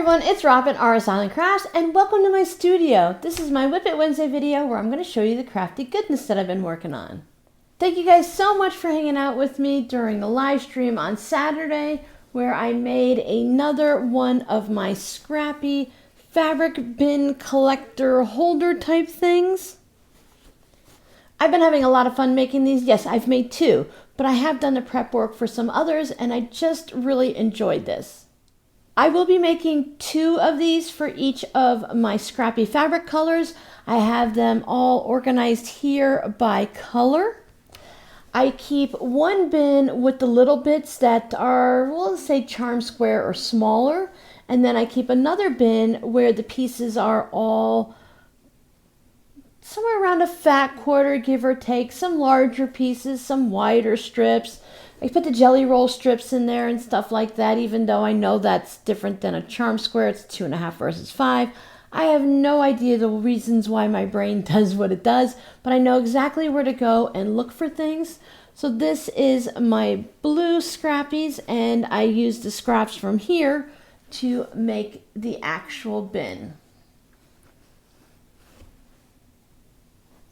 everyone, it's Robin, RS Island Crafts, and welcome to my studio. This is my Whip It Wednesday video where I'm going to show you the crafty goodness that I've been working on. Thank you guys so much for hanging out with me during the live stream on Saturday where I made another one of my scrappy fabric bin collector holder type things. I've been having a lot of fun making these. Yes, I've made two, but I have done the prep work for some others and I just really enjoyed this. I will be making two of these for each of my scrappy fabric colors. I have them all organized here by color. I keep one bin with the little bits that are, well, let's say charm square or smaller. And then I keep another bin where the pieces are all somewhere around a fat quarter, give or take, some larger pieces, some wider strips. I put the jelly roll strips in there and stuff like that, even though I know that's different than a charm square. It's 2.5 versus 5. I have no idea the reasons why my brain does what it does, but I know exactly where to go and look for things. So this is my blue scrappies, and I use the scraps from here to make the actual bin.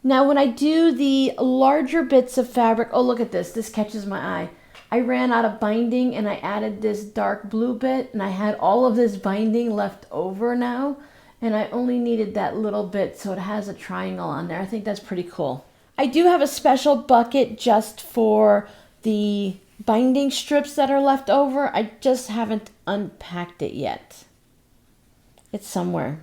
Now when I do the larger bits of fabric, oh look at this, this catches my eye. I ran out of binding and I added this dark blue bit and I had all of this binding left over now and I only needed that little bit so it has a triangle on there. I think that's pretty cool. I do have a special bucket just for the binding strips that are left over. I just haven't unpacked it yet. It's somewhere.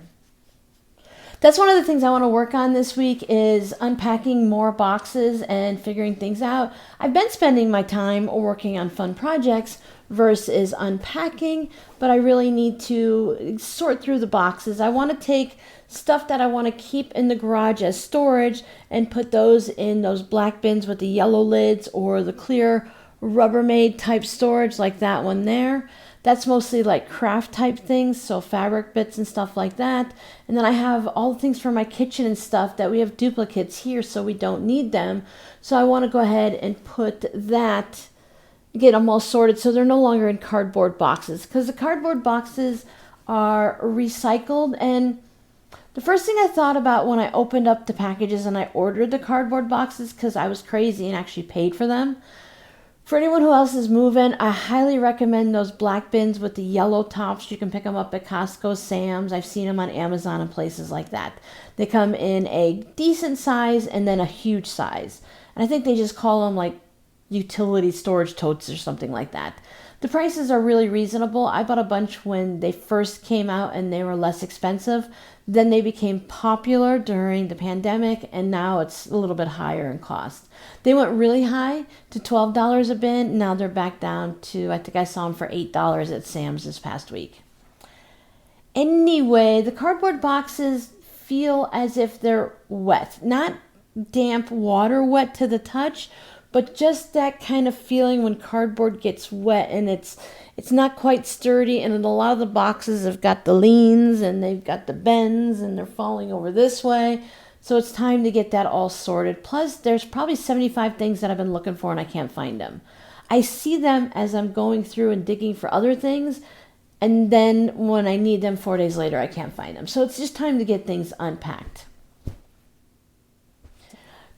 That's one of the things I want to work on this week is unpacking more boxes and figuring things out. I've been spending my time working on fun projects versus unpacking, but I really need to sort through the boxes. I want to take stuff that I want to keep in the garage as storage and put those in those black bins with the yellow lids or the clear Rubbermaid type storage like that one there. That's mostly like craft type things, so fabric bits and stuff like that. And then I have all the things for my kitchen and stuff that we have duplicates here so we don't need them. So I want to go ahead and put that, get them all sorted so they're no longer in cardboard boxes. Because the cardboard boxes are recycled, and the first thing I thought about when I opened up the packages and I ordered the cardboard boxes, because I was crazy and actually paid for them. For anyone who else is moving, I highly recommend those black bins with the yellow tops. You can pick them up at Costco, Sam's. I've seen them on Amazon and places like that. They come in a decent size and then a huge size. And I think they just call them like utility storage totes or something like that. The prices are really reasonable. I bought a bunch when they first came out and they were less expensive. Then they became popular during the pandemic and now it's a little bit higher in cost. They went really high to $12 a bin. Now they're back down to, I think I saw them for $8 at Sam's this past week. Anyway, the cardboard boxes feel as if they're wet. Not damp water wet to the touch, but just that kind of feeling when cardboard gets wet and it's not quite sturdy, and a lot of the boxes have got the leans and they've got the bends and they're falling over this way. So it's time to get that all sorted. Plus, there's probably 75 things that I've been looking for and I can't find them. I see them as I'm going through and digging for other things, and then when I need them 4 days later, I can't find them. So it's just time to get things unpacked.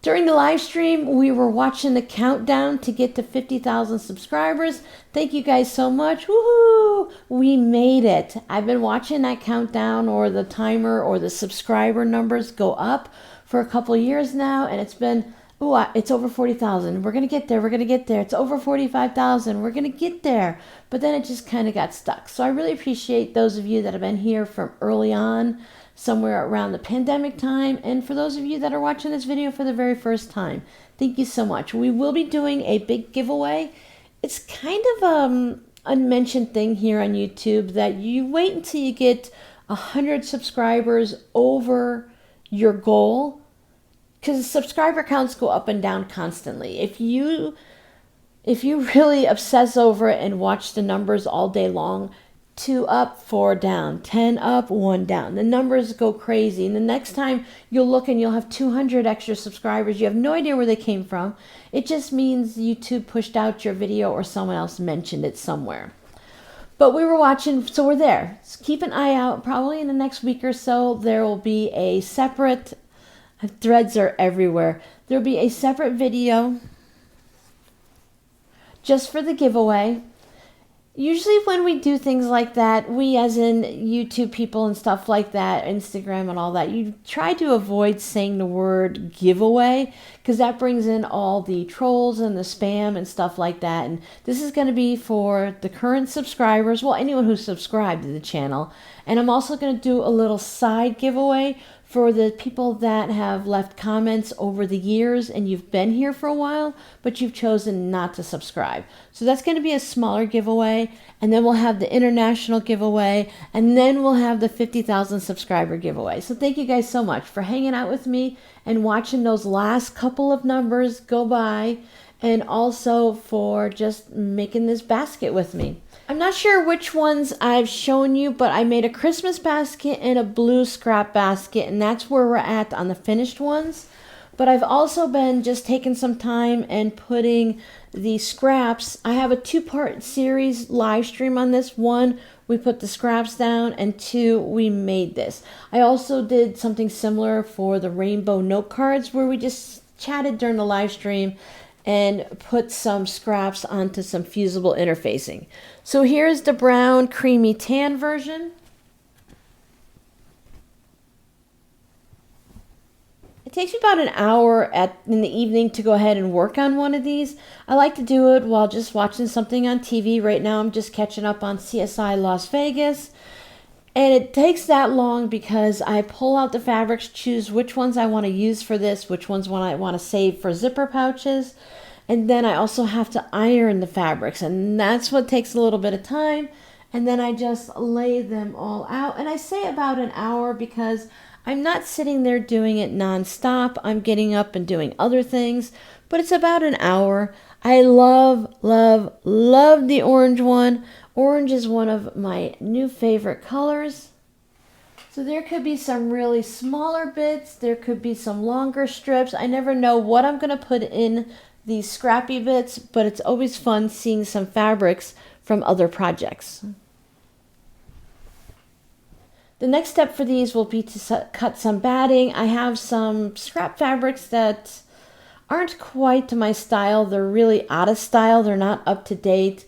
During the live stream, we were watching the countdown to get to 50,000 subscribers. Thank you guys so much. Woohoo! We made it. I've been watching that countdown or the timer or the subscriber numbers go up for a couple of years now, and it's been, it's over 40,000. We're going to get there. We're going to get there. It's over 45,000. We're going to get there. But then it just kind of got stuck. So I really appreciate those of you that have been here from early on, somewhere around the pandemic time, and for those of you that are watching this video for the very first time, thank you so much. We will be doing a big giveaway. It's kind of unmentioned thing here on YouTube that you wait until you get 100 subscribers over your goal, because subscriber counts go up and down constantly. If you really obsess over it and watch the numbers all day long, 2 up, 4 down, 10 up, 1 down. The numbers go crazy. And the next time you'll look and you'll have 200 extra subscribers. You have no idea where they came from. It just means YouTube pushed out your video or someone else mentioned it somewhere. But we were watching, so we're there. So keep an eye out. Probably in the next week or so, there will be a separate, threads are everywhere. There will be a separate video just for the giveaway. Usually when we do things like that, we as in YouTube people and stuff like that, Instagram and all that, you try to avoid saying the word giveaway because that brings in all the trolls and the spam and stuff like that. And this is going to be for the current subscribers, well, anyone who's subscribed to the channel. And I'm also going to do a little side giveaway for the people that have left comments over the years and you've been here for a while, but you've chosen not to subscribe. So that's going to be a smaller giveaway, and then we'll have the international giveaway, and then we'll have the 50,000 subscriber giveaway. So thank you guys so much for hanging out with me and watching those last couple of numbers go by, and also for just making this basket with me. I'm not sure which ones I've shown you, but I made a Christmas basket and a blue scrap basket, and that's where we're at on the finished ones. But I've also been just taking some time and putting the scraps. I have a 2-part series live stream on this. 1, we put the scraps down, and 2, we made this. I also did something similar for the rainbow note cards where we just chatted during the live stream and put some scraps onto some fusible interfacing. So here's the brown creamy tan version. It takes me about an hour in the evening to go ahead and work on one of these. I like to do it while just watching something on TV. Right now I'm just catching up on CSI Las Vegas. And it takes that long because I pull out the fabrics, choose which ones I want to use for this, which ones I want to save for zipper pouches. And then I also have to iron the fabrics, and that's what takes a little bit of time. And then I just lay them all out. And I say about an hour because I'm not sitting there doing it nonstop. I'm getting up and doing other things, but it's about an hour. I love, love, love the orange one. Orange is one of my new favorite colors. So there could be some really smaller bits. There could be some longer strips. I never know what I'm going to put in these scrappy bits, but it's always fun seeing some fabrics from other projects. The next step for these will be to cut some batting. I have some scrap fabrics that aren't quite to my style. They're really out of style. They're not up to date.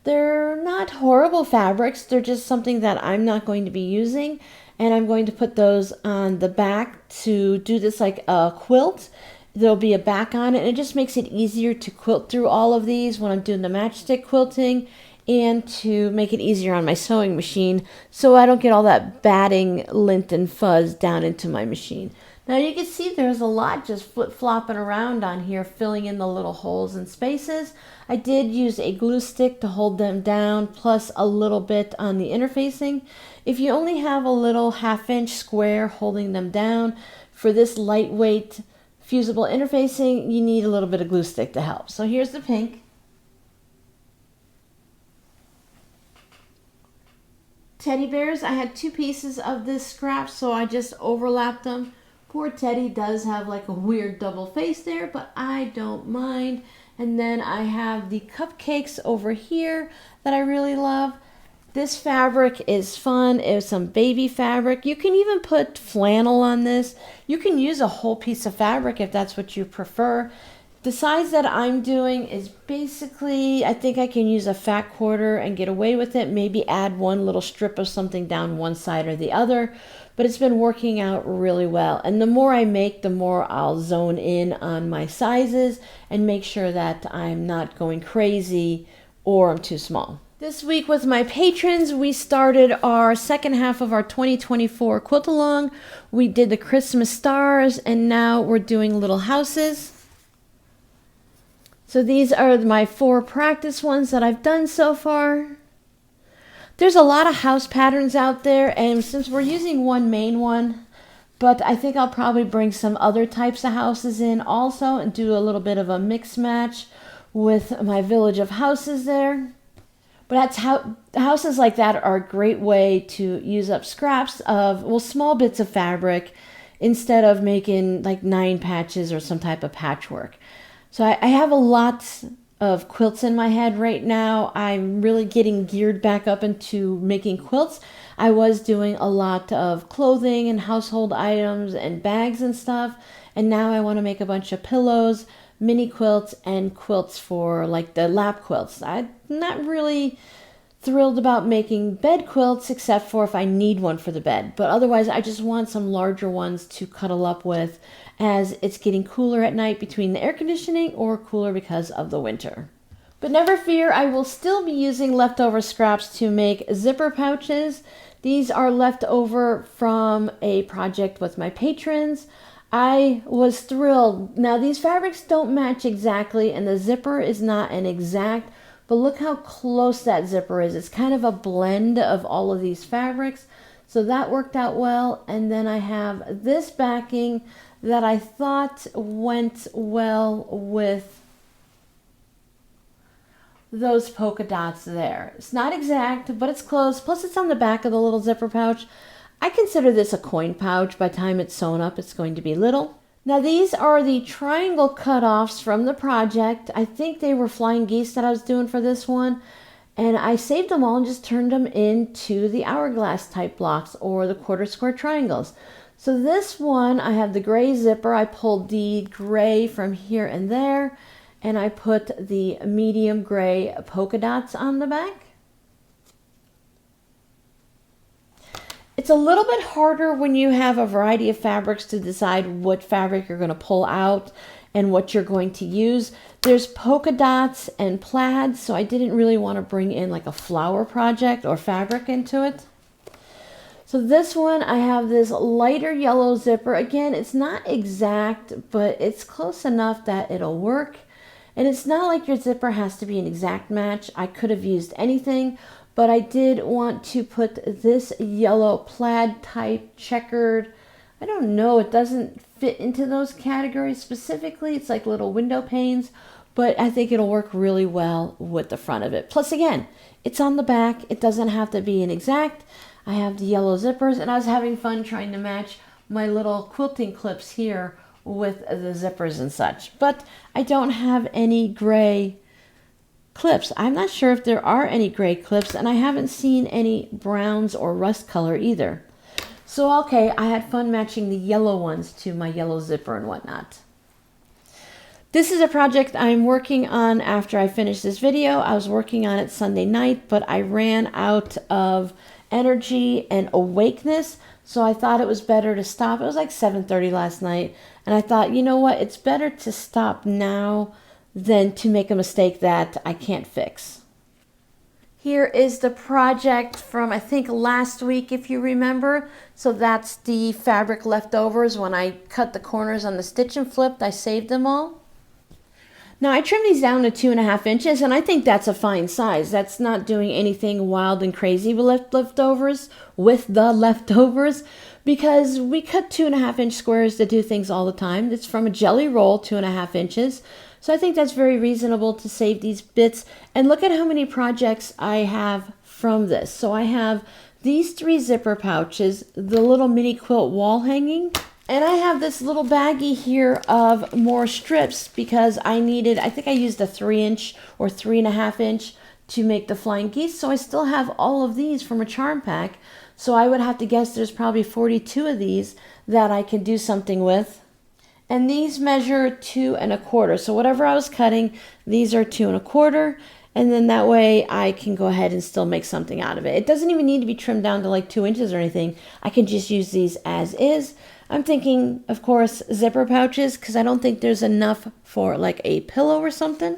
They're not horrible fabrics. They're just something that I'm not going to be using. And I'm going to put those on the back to do this like a quilt. There'll be a back on it, and it just makes it easier to quilt through all of these when I'm doing the matchstick quilting, and to make it easier on my sewing machine so I don't get all that batting lint and fuzz down into my machine. Now you can see there's a lot just flip-flopping around on here, filling in the little holes and spaces. I did use a glue stick to hold them down, plus a little bit on the interfacing. If you only have a little 1/2-inch square holding them down, for this lightweight fusible interfacing, you need a little bit of glue stick to help. So here's the pink. Teddy bears, I had 2 pieces of this scrap, so I just overlapped them. Poor Teddy does have like a weird double face there, but I don't mind. And then I have the cupcakes over here that I really love. This fabric is fun. It's some baby fabric. You can even put flannel on this. You can use a whole piece of fabric if that's what you prefer. The size that I'm doing is basically, I think I can use a fat quarter and get away with it. Maybe add one little strip of something down one side or the other. But it's been working out really well. And the more I make, the more I'll zone in on my sizes and make sure that I'm not going crazy or I'm too small. This week with my patrons, we started our second half of our 2024 quilt along. We did the Christmas stars, and now we're doing little houses. So these are my 4 practice ones that I've done so far. There's a lot of house patterns out there, and since we're using one main one, but I think I'll probably bring some other types of houses in also and do a little bit of a mix match with my village of houses there. But that's how houses like that are a great way to use up scraps of, well, small bits of fabric instead of making like 9 patches or some type of patchwork. So I have a lot of quilts in my head right now. I'm really getting geared back up into making quilts. I was doing a lot of clothing and household items and bags and stuff, and now I want to make a bunch of pillows, mini quilts, and quilts for like the lap quilts. I'm not really thrilled about making bed quilts except for if I need one for the bed, but otherwise I just want some larger ones to cuddle up with as it's getting cooler at night between the air conditioning or cooler because of the winter. But never fear, I will still be using leftover scraps to make zipper pouches. These are left over from a project with my patrons. I was thrilled. Now these fabrics don't match exactly and the zipper is not an exact, but look how close that zipper is. It's kind of a blend of all of these fabrics. So that worked out well. And then I have this backing that I thought went well with those polka dots there. It's not exact, but it's close. Plus it's on the back of the little zipper pouch. I consider this a coin pouch. By the time it's sewn up, it's going to be little. Now these are the triangle cutoffs from the project. I think they were flying geese that I was doing for this one. And I saved them all and just turned them into the hourglass type blocks or the quarter square triangles. So this one, I have the gray zipper. I pulled the gray from here and there. And I put the medium gray polka dots on the back. It's a little bit harder when you have a variety of fabrics to decide what fabric you're going to pull out and what you're going to use. There's polka dots and plaids, so I didn't really want to bring in like a flower project or fabric into it. So this one, I have this lighter yellow zipper. Again, it's not exact, but it's close enough that it'll work. And it's not like your zipper has to be an exact match. I could have used anything, but I did want to put this yellow plaid type checkered. I don't know, it doesn't fit into those categories specifically. It's like little window panes, but I think it'll work really well with the front of it. Plus again, it's on the back. It doesn't have to be an exact. I have the yellow zippers and I was having fun trying to match my little quilting clips here with the zippers and such, but I don't have any gray clips. I'm not sure if there are any gray clips, and I haven't seen any browns or rust color either. So okay, I had fun matching the yellow ones to my yellow zipper and whatnot. This is a project I'm working on after I finish this video. I was working on it Sunday night, but I ran out of energy and awakeness, so I thought it was better to stop. It was like 7:30 last night, and I thought, you know what, it's better to stop now than to make a mistake that I can't fix. Here is the project from, I think, last week, if you remember. So that's the fabric leftovers. When I cut the corners on the stitch and flipped, I saved them all. Now I trimmed these down to 2.5 inches, and I think that's a fine size. That's not doing anything wild and crazy with the leftovers, because we cut 2.5-inch squares to do things all the time. It's from a jelly roll, 2.5 inches. So I think that's very reasonable to save these bits. And look at how many projects I have from this. So I have these 3 zipper pouches, the little mini quilt wall hanging, and I have this little baggie here of more strips because I think I used a 3-inch or 3.5 inch to make the flying geese. So I still have all of these from a charm pack. So I would have to guess there's probably 42 of these that I can do something with. And these measure 2 1/4. So whatever I was cutting, these are 2 1/4. And then that way I can go ahead and still make something out of it. It doesn't even need to be trimmed down to like 2 inches or anything. I can just use these as is. I'm thinking, of course, zipper pouches, because I don't think there's enough for like a pillow or something.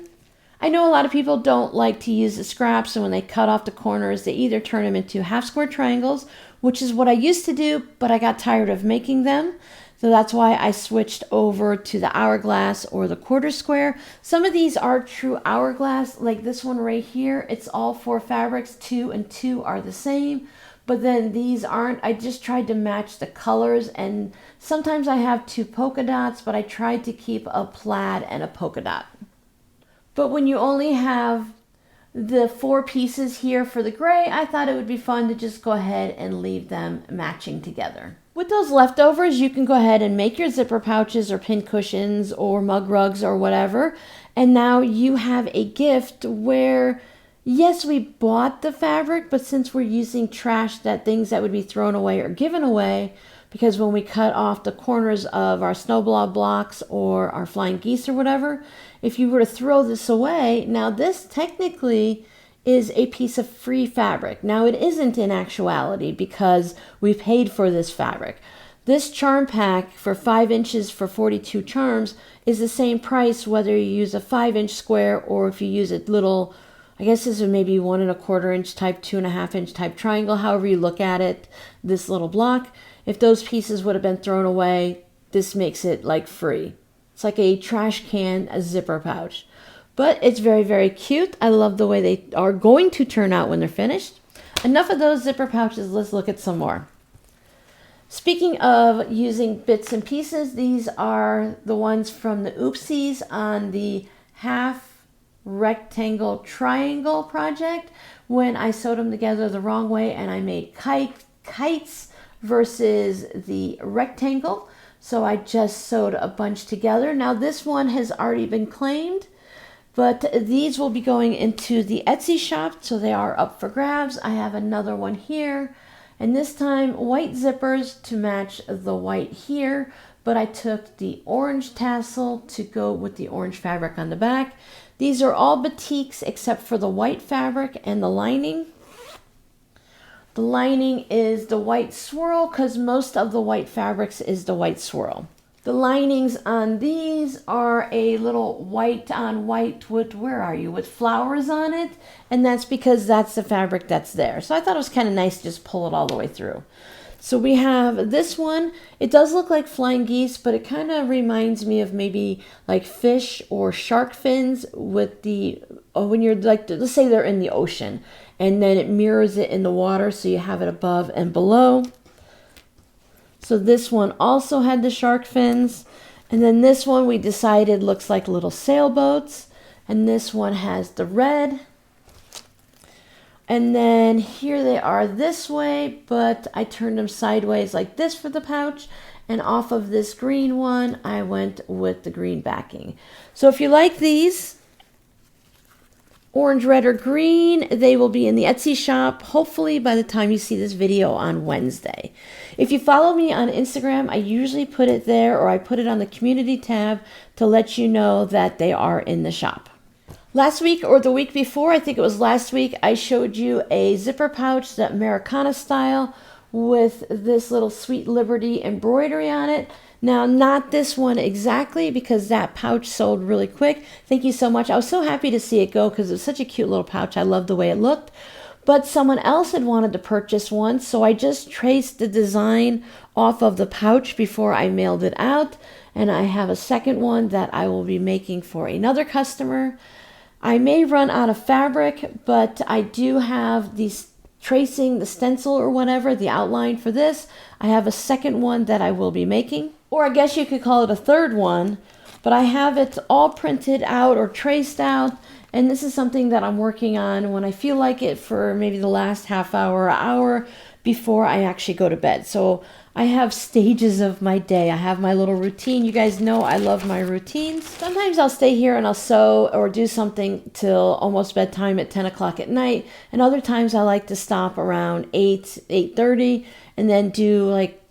I know a lot of people don't like to use the scraps, and when they cut off the corners, they either turn them into half square triangles, which is what I used to do, but I got tired of making them. So that's why I switched over to the hourglass or the quarter square. Some of these are true hourglass, like this one right here. It's all 4 fabrics, 2 and 2 are the same. But then these aren't. I just tried to match the colors, and sometimes I have 2 polka dots, but I tried to keep a plaid and a polka dot. But when you only have the 4 pieces here for the gray, I thought it would be fun to just go ahead and leave them matching together. With those leftovers, you can go ahead and make your zipper pouches or pin cushions or mug rugs or whatever. And now you have a gift where, yes, we bought the fabric, but since we're using trash, that things that would be thrown away or given away, because when we cut off the corners of our snow blob blocks or our flying geese or whatever, if you were to throw this away, now this technically is a piece of free fabric. Now it isn't in actuality because we paid for this fabric. This charm pack for 5 inches for 42 charms is the same price whether you use a 5-inch square or if you use a little, I guess this is maybe 1¼ inch type, 2½ inch type triangle, however you look at it, this little block. If those pieces would have been thrown away, this makes it like free. It's like a trash can, a zipper pouch. But it's very, very cute. I love the way they are going to turn out when they're finished. Enough of those zipper pouches. Let's look at some more. Speaking of using bits and pieces, these are the ones from the Oopsies on the half rectangle triangle project when I sewed them together the wrong way and I made kites versus the rectangle. So I just sewed a bunch together. Now this one has already been claimed, but these will be going into the Etsy shop, so they are up for grabs. I have another one here, and this time white zippers to match the white here, but I took the orange tassel to go with the orange fabric on the back. These are all batiks except for the white fabric and the lining. The lining is the white swirl because most of the white fabrics is the white swirl. The linings on these are a little white on white with, with flowers on it. And that's because that's the fabric that's there. So I thought it was kind of nice to just pull it all the way through. So we have this one. It does look like flying geese, but it kind of reminds me of maybe like fish or shark fins with the, when you're like, let's say they're in the ocean and then it mirrors it in the water. So you have it above and below. So this one also had the shark fins. And then this one we decided looks like little sailboats. And this one has the red. And then here they are this way, but I turned them sideways like this for the pouch. And off of this green one, I went with the green backing. So if you like these, orange, red, or green, they will be in the Etsy shop, hopefully by the time you see this video on Wednesday. If you follow me on Instagram, I usually put it there or I put it on the community tab to let you know that they are in the shop. Last week or the week before, I think it was last week, I showed you a zipper pouch, that Americana style, with this little Sweet Liberty embroidery on it. Now, not this one exactly because that pouch sold really quick. Thank you so much. I was so happy to see it go because it was such a cute little pouch. I loved the way it looked. But someone else had wanted to purchase one, so I just traced the design off of the pouch before I mailed it out. And I have a second one that I will be making for another customer. I may run out of fabric, but I do have these tracing, the stencil or whatever, the outline for this. I have a second one that I will be making. Or I guess you could call it a third one, but I have it all printed out or traced out. And this is something that I'm working on when I feel like it for maybe the last half hour or hour before I actually go to bed. So I have stages of my day. I have my little routine. You guys know I love my routines. Sometimes I'll stay here and I'll sew or do something till almost bedtime at 10 o'clock at night. And other times I like to stop around 8:30 and then do like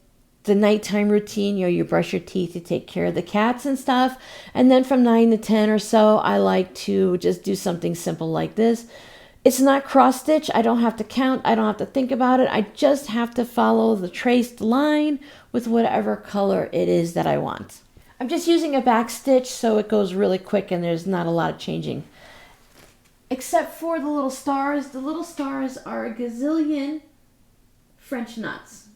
the nighttime routine. You know, you brush your teeth, you take care of the cats and stuff. And then from 9 to 10 or so, I like to just do something simple like this. It's not cross stitch. I don't have to count. I don't have to think about it. I just have to follow the traced line with whatever color it is that I want. I'm just using a back stitch so it goes really quick and there's not a lot of changing. Except for the little stars. The little stars are a gazillion French knots.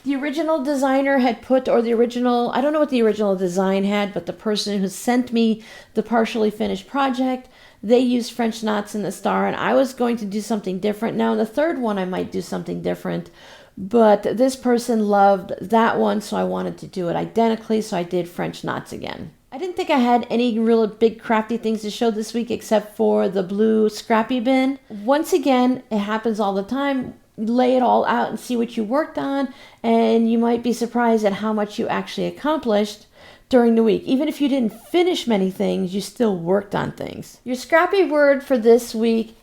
The original designer had put, or the original, I don't know what the original design had, but the person who sent me the partially finished project, they used French knots in the star, and I was going to do something different. Now in the third one, I might do something different, but this person loved that one, so I wanted to do it identically, so I did French knots again. I didn't think I had any real big crafty things to show this week except for the blue scrappy bin. Once again, it happens all the time. lay it all out and see what you worked on, and you might be surprised at how much you actually accomplished during the week. Even if you didn't finish many things, you still worked on things. Your scrappy word for this week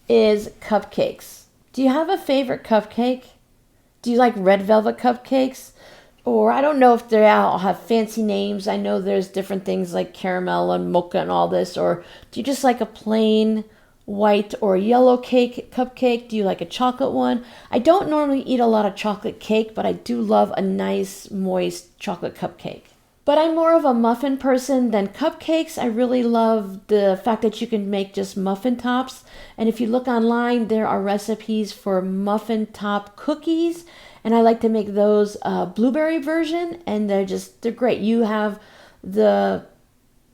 is cupcakes. Do you have a favorite cupcake? Do you like red velvet cupcakes? Or I don't know if they all have fancy names. I know there's different things like caramel and mocha and all this. Or do you just like a plain white or yellow cupcake? Do you like a chocolate one? I don't normally eat a lot of chocolate cake, but I do love a nice moist chocolate cupcake. But I'm more of a muffin person than cupcakes. I really love the fact that you can make just muffin tops. And if you look online, there are recipes for muffin top cookies. And I like to make those blueberry version. And they're great. You have the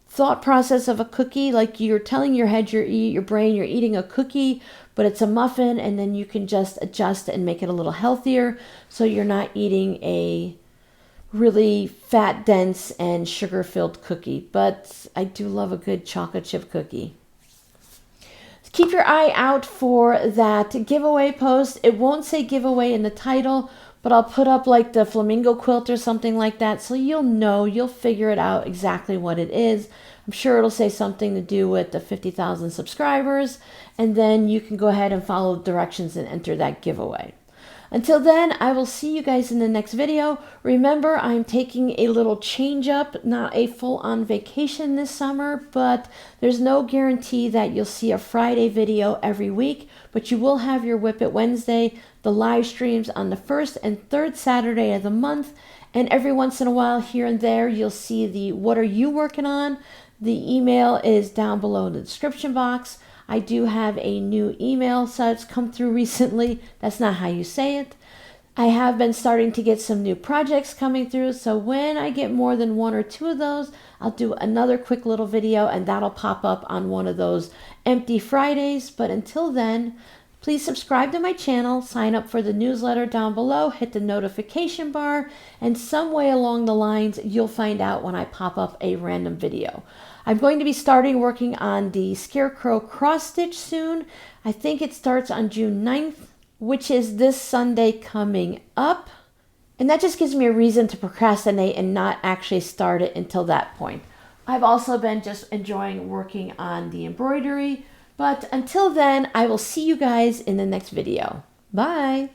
thought process of a cookie, like you're telling your head, your brain, you're eating a cookie, but it's a muffin. And then you can just adjust and make it a little healthier. So you're not eating a really fat, dense, and sugar-filled cookie. But I do love a good chocolate chip cookie. Keep your eye out for that giveaway post. It won't say giveaway in the title, but I'll put up like the flamingo quilt or something like that, so you'll figure it out exactly what it is. I'm sure it'll say something to do with the 50,000 subscribers, and then you can go ahead and follow the directions and enter that giveaway. Until then, I will see you guys in the next video. Remember, I'm taking a little change up, not a full-on vacation this summer, but there's no guarantee that you'll see a Friday video every week, but you will have your Whip It Wednesday, the live streams on the first and third Saturday of the month, and every once in a while here and there, you'll see the what are you working on? The email is down below in the description box. I do have a new email that's come through recently. That's not how you say it. I have been starting to get some new projects coming through, so when I get more than one or two of those, I'll do another quick little video and that'll pop up on one of those empty Fridays. But until then, please subscribe to my channel, sign up for the newsletter down below, hit the notification bar, and some way along the lines, you'll find out when I pop up a random video. I'm going to be starting working on the Scarecrow cross stitch soon. I think it starts on June 9th, which is this Sunday coming up. And that just gives me a reason to procrastinate and not actually start it until that point. I've also been just enjoying working on the embroidery. But until then, I will see you guys in the next video. Bye!